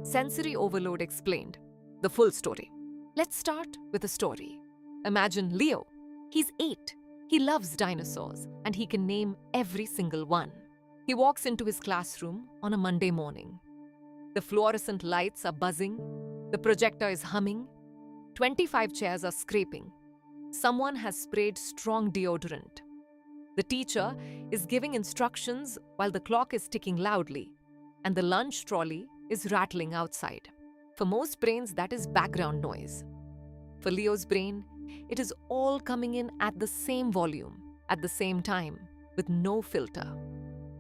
Sensory Overload Explained. The full story. Let's start with a story. Imagine Leo. He's 8. He loves dinosaurs and he can name every single one. He walks into his classroom on a Monday morning. The fluorescent lights are buzzing. The projector is humming. 25 chairs are scraping. Someone has sprayed strong deodorant. The teacher is giving instructions while the clock is ticking loudly, and the lunch trolley is rattling outside. For most brains, that is background noise. For Leo's brain, it is all coming in at the same volume, at the same time, with no filter.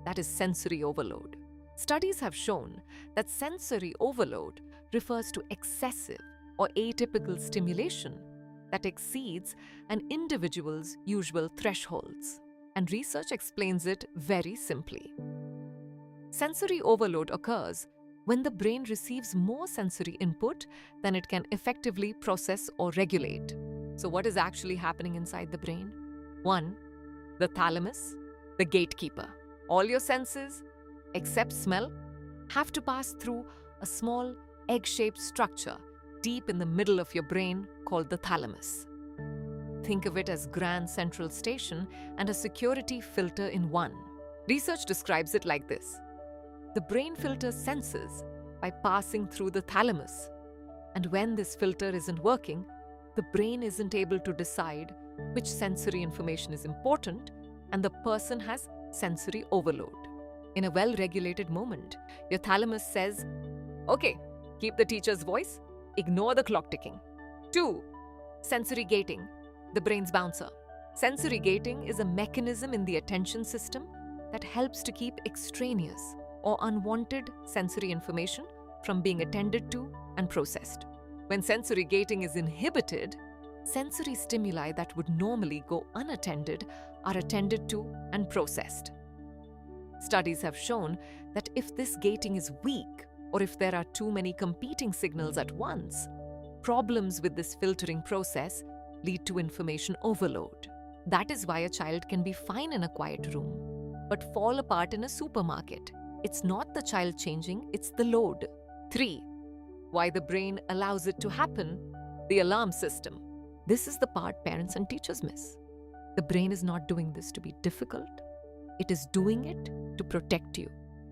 That is sensory overload. Studies have shown that sensory overload refers to excessive or atypical stimulation that exceeds an individual's usual thresholds. And research explains it very simply. Sensory overload occurs when the brain receives more sensory input than it can effectively process or regulate. So what is actually happening inside the brain? 1. The thalamus, the gatekeeper. All your senses, except smell, have to pass through a small egg-shaped structure deep in the middle of your brain called the thalamus. Think of it as Grand Central Station and a security filter in one. Research describes it like this. The brain filters senses by passing through the thalamus. And when this filter isn't working, the brain isn't able to decide which sensory information is important, and the person has sensory overload. In a well-regulated moment, your thalamus says, okay, keep the teacher's voice, ignore the clock ticking. 2. Sensory gating, the brain's bouncer. Sensory gating is a mechanism in the attention system that helps to keep extraneous or unwanted sensory information from being attended to and processed. When sensory gating is inhibited, sensory stimuli that would normally go unattended are attended to and processed. Studies have shown that if this gating is weak, or if there are too many competing signals at once, problems with this filtering process lead to information overload. That is why a child can be fine in a quiet room, but fall apart in a supermarket. It's not the child changing, it's the load. 3. Why the brain allows it to happen? The alarm system. This is the part parents and teachers miss. The brain is not doing this to be difficult. It is doing it to protect you.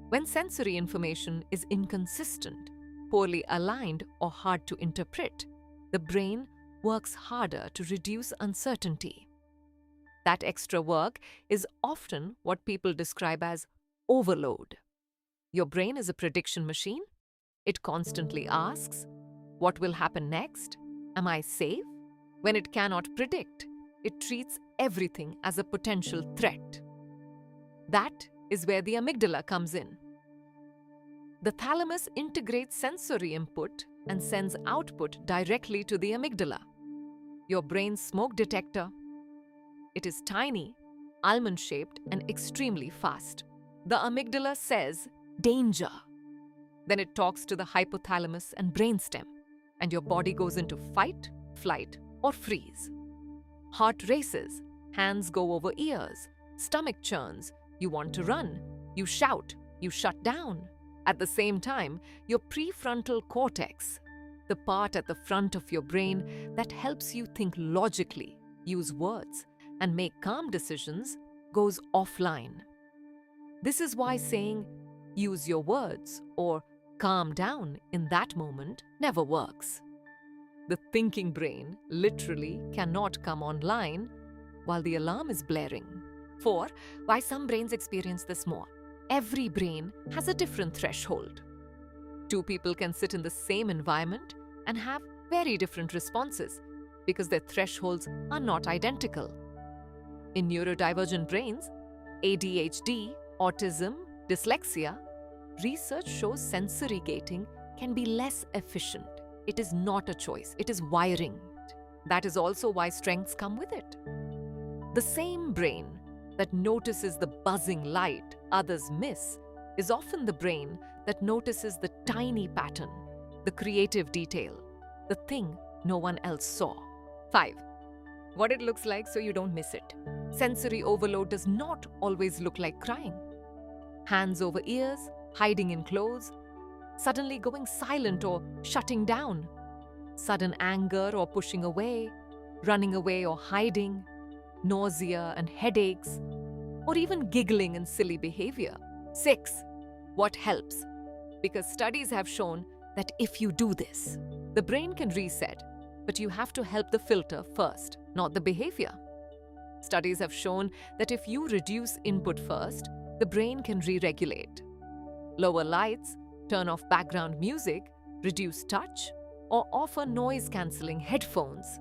When sensory information is inconsistent, poorly aligned, or hard to interpret, the brain works harder to reduce uncertainty. That extra work is often what people describe as overload. Your brain is a prediction machine. It constantly asks, what will happen next? Am I safe? When it cannot predict, it treats everything as a potential threat. That is where the amygdala comes in. The thalamus integrates sensory input and sends output directly to the amygdala, your brain's smoke detector. It is tiny, almond-shaped, and extremely fast. The amygdala says, danger. Then it talks to the hypothalamus and brainstem, and your body goes into fight, flight, or freeze. Heart races, hands go over ears, stomach churns, you want to run, you shout, you shut down. At the same time, your prefrontal cortex, the part at the front of your brain that helps you think logically, use words, and make calm decisions, goes offline. This is why saying, use your words, or calm down in that moment never works. The thinking brain literally cannot come online while the alarm is blaring. 4. Why some brains experience this more. Every brain has a different threshold. 2 people can sit in the same environment and have very different responses because their thresholds are not identical. In neurodivergent brains, ADHD, autism, dyslexia, research shows sensory gating can be less efficient. It is not a choice, it is wiring. That is also why strengths come with it. The same brain that notices the buzzing light others miss is often the brain that notices the tiny pattern, the creative detail, the thing no one else saw. 5. What it looks like so you don't miss it. Sensory overload does not always look like crying. Hands over ears, hiding in clothes, suddenly going silent or shutting down, sudden anger or pushing away, running away or hiding, nausea and headaches, or even giggling and silly behavior. 6. What helps? Because studies have shown that if you do this, the brain can reset, but you have to help the filter first, not the behavior. Studies have shown that if you reduce input first, the brain can re-regulate. Lower lights, turn off background music, reduce touch, or offer noise-cancelling headphones.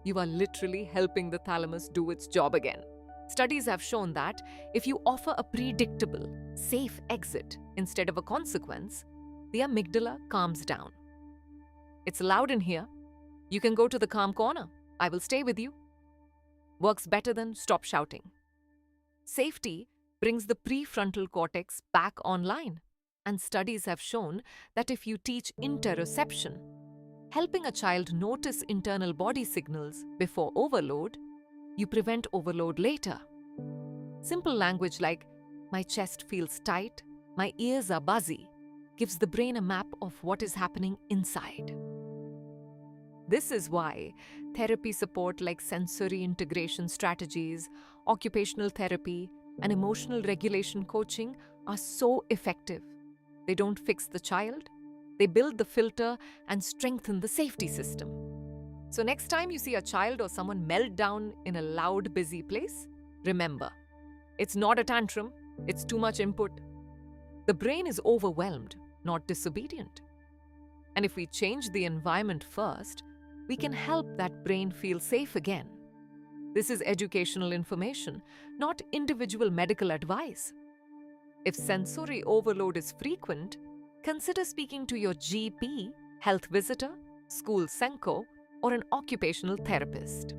You are literally helping the thalamus do its job again. Studies have shown that if you offer a predictable, safe exit instead of a consequence, the amygdala calms down. It's loud in here. You can go to the calm corner. I will stay with you. Works better than stop shouting. Safety brings the prefrontal cortex back online, and studies have shown that if you teach interoception, helping a child notice internal body signals before overload, you prevent overload later. Simple language like, my chest feels tight, my ears are buzzy, gives the brain a map of what is happening inside. This is why therapy support like sensory integration strategies, occupational therapy, and emotional regulation coaching are so effective. They don't fix the child, they build the filter and strengthen the safety system. So next time you see a child or someone melt down in a loud, busy place, remember, it's not a tantrum, it's too much input. The brain is overwhelmed, not disobedient. And if we change the environment first, we can help that brain feel safe again. This is educational information, not individual medical advice. If sensory overload is frequent, consider speaking to your GP, health visitor, school SENCO, or an occupational therapist.